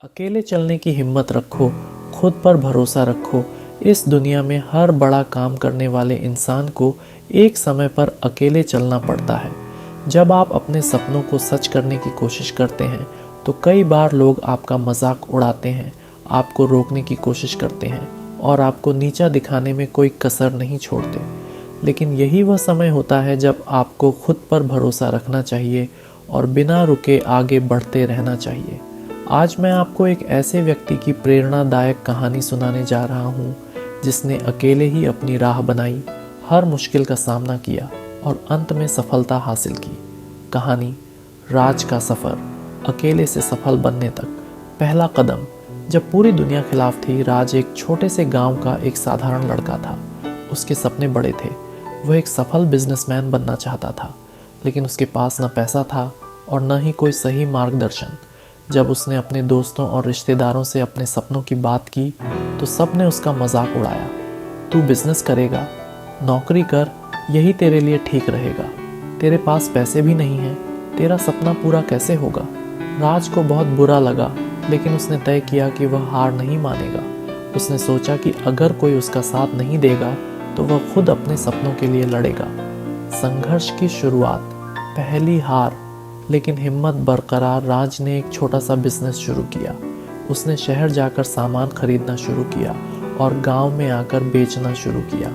अकेले चलने की हिम्मत रखो, खुद पर भरोसा रखो। इस दुनिया में हर बड़ा काम करने वाले इंसान को एक समय पर अकेले चलना पड़ता है। जब आप अपने सपनों को सच करने की कोशिश करते हैं तो कई बार लोग आपका मजाक उड़ाते हैं, आपको रोकने की कोशिश करते हैं और आपको नीचा दिखाने में कोई कसर नहीं छोड़ते। लेकिन यही वह समय होता है जब आपको खुद पर भरोसा रखना चाहिए और बिना रुके आगे बढ़ते रहना चाहिए। आज मैं आपको एक ऐसे व्यक्ति की प्रेरणादायक कहानी सुनाने जा रहा हूँ जिसने अकेले ही अपनी राह बनाई, हर मुश्किल का सामना किया और अंत में सफलता हासिल की। कहानी राज का सफ़र, अकेले से सफल बनने तक। पहला कदम। जब पूरी दुनिया खिलाफ थी, राज एक छोटे से गांव का एक साधारण लड़का था। उसके सपने बड़े थे। वह एक सफल बिजनेसमैन बनना चाहता था, लेकिन उसके पास न पैसा था और न ही कोई सही मार्गदर्शन। जब उसने अपने दोस्तों और रिश्तेदारों से अपने सपनों की बात की तो सब ने उसका मजाक उड़ाया। तू बिजनेस करेगा, नौकरी कर, यही तेरे लिए ठीक रहेगा। तेरे पास पैसे भी नहीं हैं, तेरा सपना पूरा कैसे होगा। राज को बहुत बुरा लगा, लेकिन उसने तय किया कि वह हार नहीं मानेगा। उसने सोचा कि अगर कोई उसका साथ नहीं देगा तो वह खुद अपने सपनों के लिए लड़ेगा। संघर्ष की शुरुआत, पहली हार, लेकिन हिम्मत बरकरार राज ने एक छोटा सा बिजनेस शुरू किया। उसने शहर जाकर सामान खरीदना शुरू किया और गांव में आकर बेचना शुरू किया।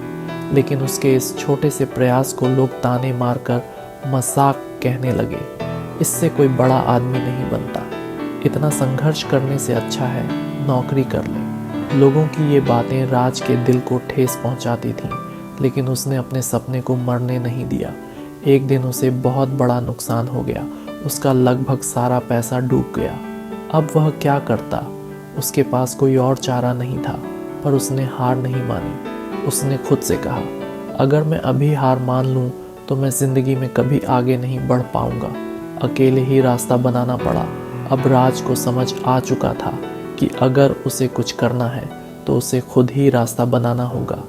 लेकिन उसके इस छोटे से प्रयास को लोग ताने मारकर मजाक कहने लगे। इससे कोई बड़ा आदमी नहीं बनता, इतना संघर्ष करने से अच्छा है नौकरी कर ले। लोगों की ये बातें राज के दिल को ठेस पहुंचाती थीं, लेकिन उसने अपने सपने को मरने नहीं दिया। एक दिन उसे बहुत बड़ा नुकसान हो गया। उसका लगभग सारा पैसा डूब गया। अब वह क्या करता? उसके पास कोई और चारा नहीं था, पर उसने हार नहीं मानी। उसने खुद से कहा, अगर मैं अभी हार मान लूं तो मैं ज़िंदगी में कभी आगे नहीं बढ़ पाऊंगा। अकेले ही रास्ता बनाना पड़ा। अब राज को समझ आ चुका था कि अगर उसे कुछ करना है तो उसे खुद ही रास्ता बनाना होगा।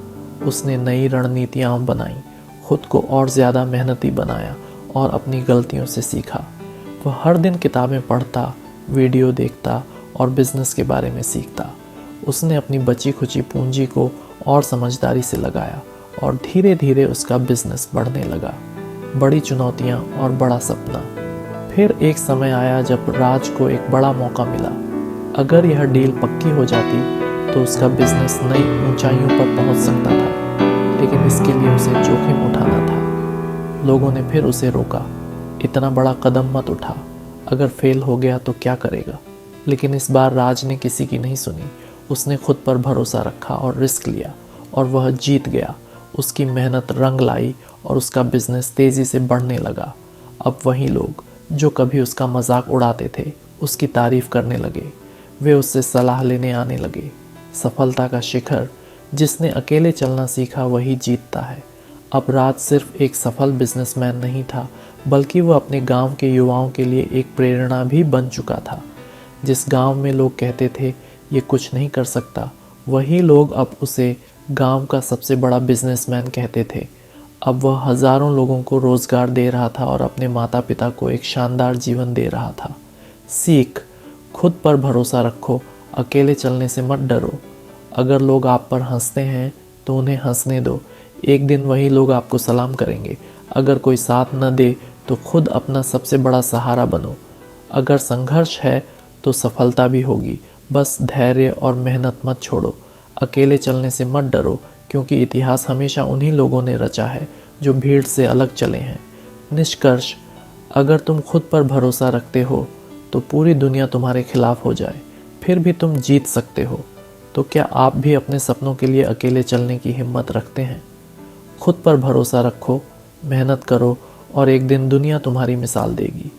उसने नई रणनीतियाँ बनाई, खुद को और ज़्यादा मेहनती बनाया और अपनी गलतियों से सीखा। वह हर दिन किताबें पढ़ता, वीडियो देखता और बिजनेस के बारे में सीखता। उसने अपनी बची खुची पूंजी को और समझदारी से लगाया और धीरे धीरे उसका बिजनेस बढ़ने लगा। बड़ी चुनौतियां और बड़ा सपना। फिर एक समय आया जब राज को एक बड़ा मौका मिला। अगर यह डील पक्की हो जाती तो उसका बिजनेस नई ऊंचाइयों पर पहुंच सकता था, लेकिन इसके लिए उसे जोखिम उठाना था। लोगों ने फिर उसे रोका, इतना बड़ा कदम मत उठा, अगर फेल हो गया तो क्या करेगा। लेकिन इस बार राज ने किसी की नहीं सुनी। उसने खुद पर भरोसा रखा और रिस्क लिया और वह जीत गया। उसकी मेहनत रंग लाई और उसका बिजनेस तेज़ी से बढ़ने लगा। अब वही लोग जो कभी उसका मजाक उड़ाते थे उसकी तारीफ करने लगे। वे उससे सलाह लेने आने लगे। सफलता का शिखर, जिसने अकेले चलना सीखा वही जीतता है। अब राज सिर्फ एक सफल बिजनेसमैन नहीं था, बल्कि वह अपने गांव के युवाओं के लिए एक प्रेरणा भी बन चुका था। जिस गांव में लोग कहते थे ये कुछ नहीं कर सकता, वही लोग अब उसे गांव का सबसे बड़ा बिजनेसमैन कहते थे। अब वह हज़ारों लोगों को रोज़गार दे रहा था और अपने माता पिता को एक शानदार जीवन दे रहा था। सीख, खुद पर भरोसा रखो, अकेले चलने से मत डरो। अगर लोग आप पर हंसते हैं तो उन्हें हंसने दो, एक दिन वही लोग आपको सलाम करेंगे। अगर कोई साथ न दे तो खुद अपना सबसे बड़ा सहारा बनो। अगर संघर्ष है तो सफलता भी होगी, बस धैर्य और मेहनत मत छोड़ो। अकेले चलने से मत डरो, क्योंकि इतिहास हमेशा उन्हीं लोगों ने रचा है जो भीड़ से अलग चले हैं। निष्कर्ष, अगर तुम खुद पर भरोसा रखते हो तो पूरी दुनिया तुम्हारे खिलाफ हो जाए, फिर भी तुम जीत सकते हो। तो क्या आप भी अपने सपनों के लिए अकेले चलने की हिम्मत रखते हैं? खुद पर भरोसा रखो, मेहनत करो और एक दिन दुनिया तुम्हारी मिसाल देगी।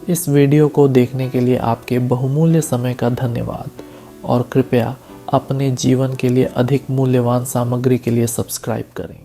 इस वीडियो को देखने के लिए आपके बहुमूल्य समय का धन्यवाद और कृपया अपने जीवन के लिए अधिक मूल्यवान सामग्री के लिए सब्सक्राइब करें।